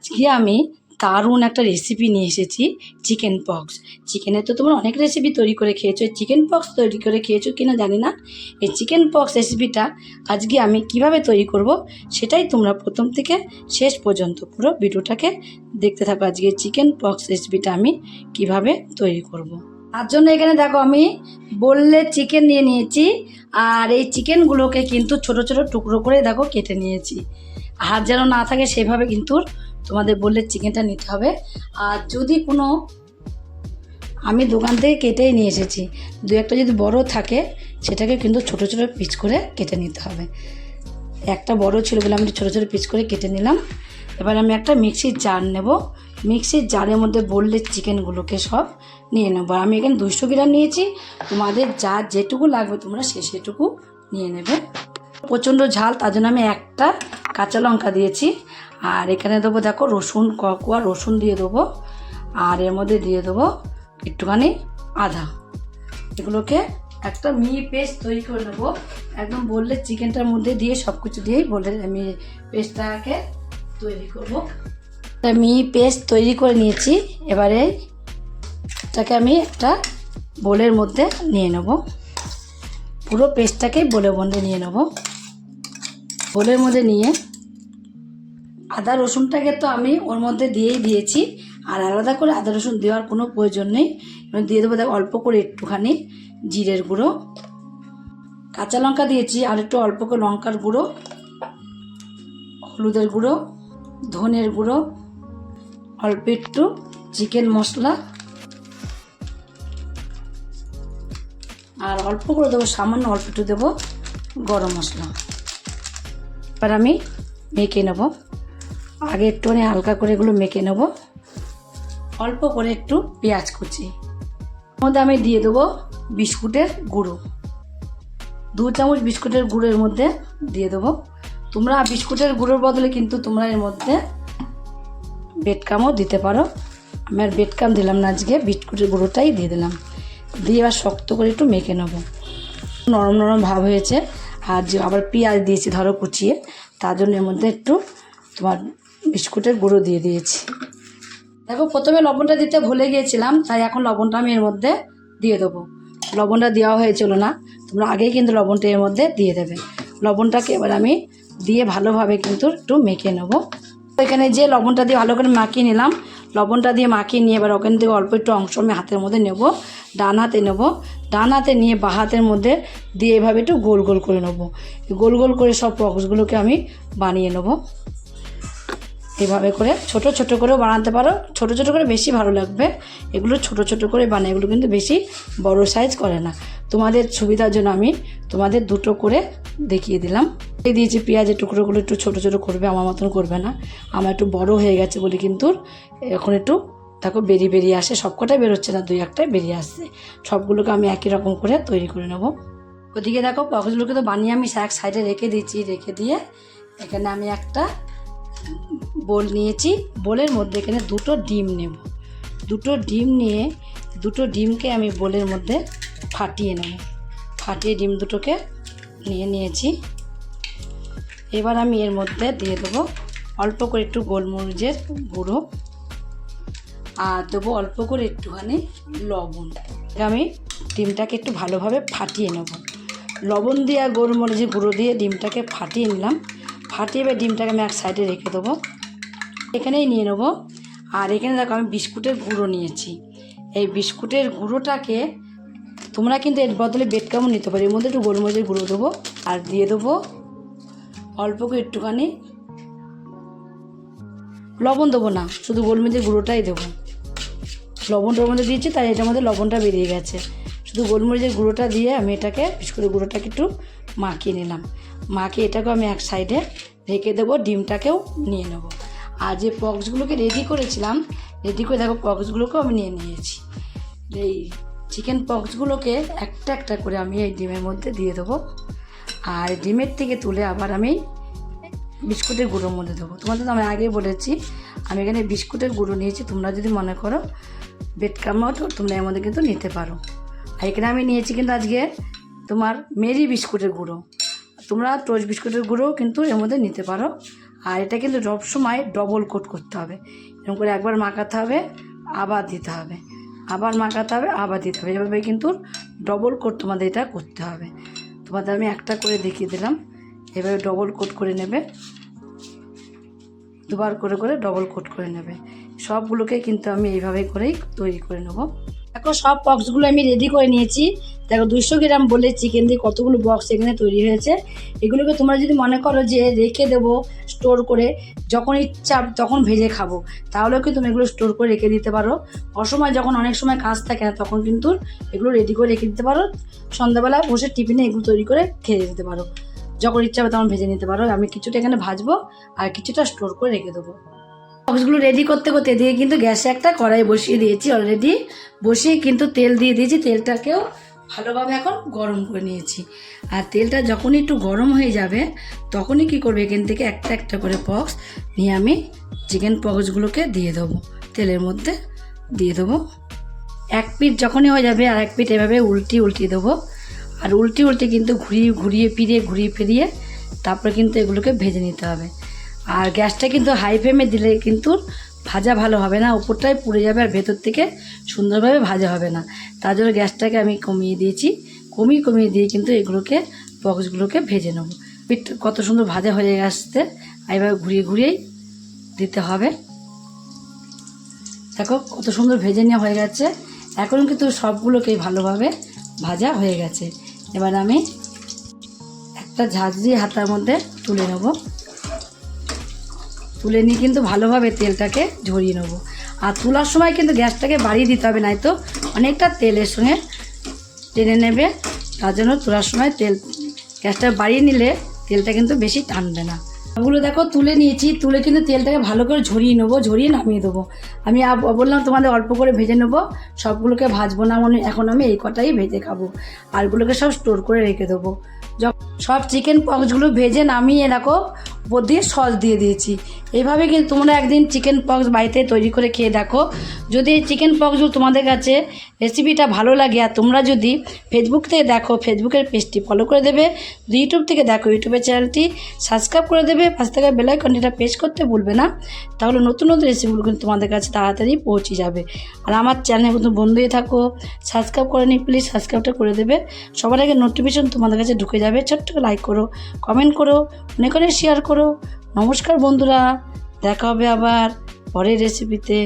আজকে আমি দারুণ একটা রেসিপি নিয়ে এসেছি, চিকেন পক্স। চিকেনের তো তোমরা অনেক রেসিপি তৈরি করে খেয়েছো, চিকেন পক্স তৈরি করে খেয়েছো কিনা জানি না। এই চিকেন পক্স রেসিপিটা আজকে আমি কিভাবে তৈরি করব সেটাই তোমরা প্রথম থেকে শেষ পর্যন্ত পুরো ভিডিওটাকে দেখতে থাকো। আজকে চিকেন পক্স রেসিপিটা আমি কিভাবে তৈরি করব। তার জন্য এখানে দেখো আমি বললে চিকেন নিয়ে নিয়েছি, আর এই চিকেনগুলোকে কিন্তু ছোট ছোট টুকরো করে দেখো কেটে নিয়েছি। হাত যেন না থাকে সেভাবে কিন্তু তোমাদের বললে চিকেনটা নিতে হবে। আর যদি কোনো, আমি দোকান থেকে কেটেই নিয়ে এসেছি, দু একটা যদি বড় থাকে সেটাকে কিন্তু ছোট ছোট পিস করে কেটে নিতে হবে। একটা বড় ছিল বলে আমি ছোট ছোট পিস করে কেটে নিলাম। এবার আমি একটা মিক্সির জার নেব, মিক্সির জারের মধ্যে বললে চিকেনগুলোকে সব নিয়ে নেব। আমি এখানে 200 গ্রাম নিয়েছি, তোমাদের যা যেটুকু লাগবে তোমরা সেটুকু নিয়ে নেবে। প্রচণ্ড ঝাল, তার জন্য আমি একটা কাঁচা লঙ্কা দিয়েছি। আর এখানে দেবো দেখো রসুন, কোয়া রসুন দিয়ে দেবো। আর এর মধ্যে দিয়ে দেবো একটুখানি আদা। এগুলোকে একটা মিহি পেস্ট তৈরি করে নেবো। একদম বললে চিকেনটার মধ্যে দিয়ে সব কিছু দিয়েই বলে আমি পেস্টটাকে তৈরি করবো। মিহি পেস্ট তৈরি করে নিয়েছি। এবারে এটাকে আমি একটা বোলের মধ্যে নিয়ে নেব। পুরো পেস্টটাকে বোলের মধ্যে নিয়ে নেব। বোলের মধ্যে নিয়ে আদা রসুনটাকে তো আমি ওর মধ্যে দিয়েই দিয়েছি, আর আলাদা করে আদা রসুন দেওয়ার কোনো প্রয়োজন নেই। দিয়ে দেবো দেখো অল্প করে একটুখানি জিরের গুঁড়ো, কাঁচা লঙ্কা দিয়েছি, আর একটু অল্প করে লঙ্কার গুঁড়ো, হলুদের গুঁড়ো, ধনের গুঁড়ো, অল্প একটু চিকেন মশলা, আর অল্প করে দেবো সামান্য অল্প একটু দেবো গরম মশলা। এবার আমি মেখে নেব। আগে একটুখানি হালকা করে এগুলো মেখে নেব। অল্প করে একটু পেঁয়াজ কুচি, এর মধ্যে আমি দিয়ে দেবো বিস্কুটের গুঁড়ো, 2 চামচ বিস্কুটের গুঁড়োর মধ্যে দিয়ে দেবো। তোমরা বিস্কুটের গুঁড়োর বদলে কিন্তু তোমরা এর মধ্যে বেডকামও দিতে পারো। আমি আর বেডকাম দিলাম না, আজকে বিস্কুটের গুঁড়োটাই দিয়ে দিলাম। দিয়ে এবার শক্ত করে একটু মেখে নেবো। নরম নরম ভাব হয়েছে। আর যে আবার পেঁয়াজ দিয়েছি ধরো কুচিয়ে, তার জন্য এর মধ্যে একটু তোমার বিস্কুটের গুঁড়ো দিয়ে দিয়েছি। দেখো প্রথমে লবণটা দিতে ভুলে গিয়েছিলাম, তাই এখন লবণটা আমি এর মধ্যে দিয়ে দেবো। লবণটা দেওয়া হয়েছিল না, তোমরা আগেই কিন্তু লবণটা এর মধ্যে দিয়ে দেবে। লবণটাকে এবার আমি দিয়ে ভালোভাবে কিন্তু একটু মেখে নেবো। এখানে যে লবণটা দিয়ে ভালো করে মাখিয়ে নিলাম, লবণটা দিয়ে মাখিয়ে নিয়ে এবার ওখান থেকে অল্প একটু অংশ আমি হাতের মধ্যে নেব, ডান হাতে নেব। ডান হাতে নিয়ে বাঁ হাতের মধ্যে দিয়ে এভাবে একটু গোল গোল করে নেব। গোল গোল করে সব পক্সগুলোকে আমি বানিয়ে নেব। এভাবে করে ছোট ছোট করেও বানাতে পারো, ছোট ছোট করে বেশি ভালো লাগবে। এগুলো ছোট ছোট করে বানাই, এগুলো কিন্তু বেশি বড় সাইজ করে না। তোমাদের সুবিধার জন্য আমি তোমাদের দুটো করে দেখিয়ে দিলাম। এই দিয়েছি পেঁয়াজের টুকরোগুলো একটু ছোট ছোট করবে, আমার মতন করবে না। আমার একটু বড় হয়ে গেছে বলে কিন্তু এখন একটু দেখো বেরিয়ে আসে, সবকটাই বেরোচ্ছে না, 2-1টাই বেরিয়ে আসছে। সবগুলোকে আমি একই রকম করে তৈরি করে নেব। ওদিকে দেখো পক্সগুলোকে তো বানিয়ে আমি এক সাইডে রেখে দিয়েছি। রেখে দিয়ে এখানে আমি একটা বোল নিয়েছি। বোলের মধ্যে এখানে 2টো ডিম নেব। 2টো ডিম নিয়ে 2টো ডিমকে আমি বোলের মধ্যে ফাটিয়ে নেব। ফাটিয়ে ডিম দুটোকে নিয়েছি। এবার আমি এর মধ্যে দিয়ে দেবো অল্প করে একটু গোলমরিচের গুঁড়ো, আর দেবো অল্প করে একটুখানি লবণ। আমি ডিমটাকে একটু ভালোভাবে ফাটিয়ে নেব। লবণ দিয়ে আর গোলমরিচের গুঁড়ো দিয়ে ডিমটাকে ফাটিয়ে নিলাম। ফাটিয়ে এবার ডিমটাকে আমি এক সাইডে রেখে দেবো, এখানেই নিয়ে নেব। আর এখানে দেখো আমি বিস্কুটের গুঁড়ো নিয়েছি। এই বিস্কুটের গুঁড়োটাকে তোমরা কিন্তু এর বদলে বেডকামও নিতে পারো। এর মধ্যে একটু গোলমরিচের গুঁড়ো দেবো, আর দিয়ে দেবো অল্প করে একটুখানি লবণ, দেবো না, শুধু গোলমরিচের গুঁড়োটাই দেবো। লবণটার মধ্যে দিয়েছি তাই এটার মধ্যে লবণটা বেরিয়ে গেছে। শুধু গোলমরিচের গুঁড়োটা দিয়ে আমি এটাকে বিস্কুটের গুঁড়োটাকে একটু মাখিয়ে নিলাম। মাখিয়ে এটাকেও আমি এক সাইডে রেখে দেবো। ডিমটাকেও নিয়ে নেব। আর যে পক্সগুলোকে রেডি করেছিলাম, রেডি করে দেখো পক্সগুলোকেও আমি নিয়ে নিয়েছি। এই চিকেন পক্সগুলোকে একটা একটা করে আমি এই ডিমের মধ্যে দিয়ে দেবো। আর ডিমের থেকে তুলে আবার আমি বিস্কুটের গুঁড়োর মধ্যে দেবো। তোমাদের তো আমি আগেই বলেছি আমি এখানে বিস্কুটের গুঁড়ো নিয়েছি। তোমরা যদি মনে করো বেডকামও তোমরা এর মধ্যে কিন্তু নিতে পারো। আর এখানে আমি নিয়েছি কিন্তু আজকে তোমার মেরি বিস্কুটের গুঁড়ো। তোমরা টোস্ট বিস্কুটের গুঁড়োও কিন্তু এর মধ্যে নিতে পারো। আর এটা কিন্তু সব সময় ডবল কোট করতে হবে, এরকম করে একবার মাখাতে হবে, আবার দিতে হবে, আবার মাখাতে হবে, আবার দিতে হবে। এভাবে কিন্তু ডবল কোট তোমাদের এটা করতে হবে। তোমাদের আমি একটা করে দেখিয়ে দিলাম, এভাবে ডবল কোট করে নেবে, দুবার করে করে ডবল কোট করে নেবে। সবগুলোকে কিন্তু আমি এইভাবে করেই তৈরি করে নেব। দেখো সব বক্সগুলো আমি রেডি করে নিয়েছি। দেখো 200 গ্রাম বলে চিকেন দিয়ে কতগুলো বক্স এখানে তৈরি হয়েছে। এগুলোকে তোমরা যদি মনে করো যে রেখে দেবো স্টোর করে, যখন ইচ্ছা তখন ভেজে খাবো, তাহলেও কিন্তু তুমি এগুলো স্টোর করে রেখে দিতে পারো। অসময় যখন অনেক সময় কাজ থাকে না, তখন কিন্তু এগুলো রেডি করে রেখে দিতে পারো। সন্ধ্যাবেলা বসে টিফিনে এগুলো তৈরি করে খেয়ে দিতে পারো, যখন ইচ্ছা হবে তখন ভেজে নিতে পারো। আমি কিছুটা এখানে ভাজবো আর কিছুটা স্টোর করে রেখে দেবো। বক্সগুলো রেডি করতে করতে এদিকে কিন্তু গ্যাসে একটা কড়াই বসিয়ে দিয়েছি অলরেডি, বসিয়ে কিন্তু তেল দিয়ে দিয়েছি। তেলটাকেও ভালোভাবে এখন গরম করে নিয়েছি। আর তেলটা যখনই একটু গরম হয়ে যাবে, তখনই কি করবে, এখান থেকে একটা একটা করে পক্স নিয়ে আমি চিকেন পক্সগুলোকে দিয়ে দেবো, তেলের মধ্যে দিয়ে দেবো। এক পিঠ যখনই হয়ে যাবে আর এক পিঠ এভাবে উল্টিয়ে দেবো। আর উল্টে কিন্তু ঘুরিয়ে ফিরিয়ে তারপরে কিন্তু এগুলোকে ভেজে নিতে হবে। আর গ্যাসটা কিন্তু হাই ফ্লেমে দিলে কিন্তু ভাজা ভালো হবে না, উপরটাই পুড়ে যাবে আর ভেতর থেকে সুন্দরভাবে ভাজা হবে না। তার জন্য গ্যাসটাকে আমি কমিয়ে দিয়েছি। কমিয়ে দিয়ে কিন্তু এগুলোকে বক্সগুলোকে ভেজে নেব। পিঠ কত সুন্দর ভাজা হয়ে আসতে এইভাবে ঘুরিয়েই দিতে হবে। দেখো কত সুন্দর ভেজে নেওয়া হয়ে গেছে। এখন কিন্তু সবগুলোকেই ভালোভাবে ভাজা হয়ে গেছে। এবার আমি একটা ঝাঁঝ দিয়ে হাতার মধ্যে তুলে নেব। তুলে নিয়ে কিন্তু ভালোভাবে তেলটাকে ঝরিয়ে নেব। আর তোলার সময় কিন্তু গ্যাসটাকে বাড়িয়ে দিতে হবে, নয়তো অনেকটা তেলের সঙ্গে টেনে নেবে। তার জন্য তোলার সময় গ্যাসটা বাড়িয়ে নিলে তেলটা কিন্তু বেশি টানবে না। ওগুলো দেখো তুলে নিয়েছি, তুলে কিন্তু তেলটাকে ভালো করে ঝরিয়ে নেবো, ঝরিয়ে নামিয়ে দেবো। আমি বললাম তোমাদের অল্প করে ভেজে নেবো, সবগুলোকে ভাজবো না, এখন আমি এই কটাই ভেজে খাবো। আরগুলোকে সব স্টোর করে রেখে দেবো। সব চিকেন পক্সগুলো ভেজে নামিয়ে রাখো, উপর দিয়ে সস দিয়ে দিয়েছি। এইভাবে কিন্তু তোমরা একদিন চিকেন পক্স বাড়িতে তৈরি করে খেয়ে দেখো। যদি এই চিকেন পক্সগুলো তোমাদের কাছে রেসিপিটা ভালো লাগে, আর তোমরা যদি ফেসবুক থেকে দেখো, ফেসবুকের পেজটি ফলো করে দেবে। যদি ইউটিউব থেকে দেখো, ইউটিউবের চ্যানেলটি সাবস্ক্রাইব করে দেবে। পাশে থাকা বেল আইকনটা প্রেস করতে ভুলবে না, তাহলে নতুন রেসিপিগুলো কিন্তু তোমাদের কাছে তাড়াতাড়ি পৌঁছে যাবে। আর আমার চ্যানেল কিন্তু বন্ধু হয়ে থাকো, সাবস্ক্রাইব করে নি, প্লিজ সাবস্ক্রাইবটা করে দেবে। সবার আগে নোটিফিকেশন তোমাদের কাছে ঢুকে যাবে। ছোট্ট লাইক করো, কমেন্ট করো, অনেক শেয়ার করো। নমস্কার বন্ধুরা, দেখা হবে আবার পরের রেসিপিতে।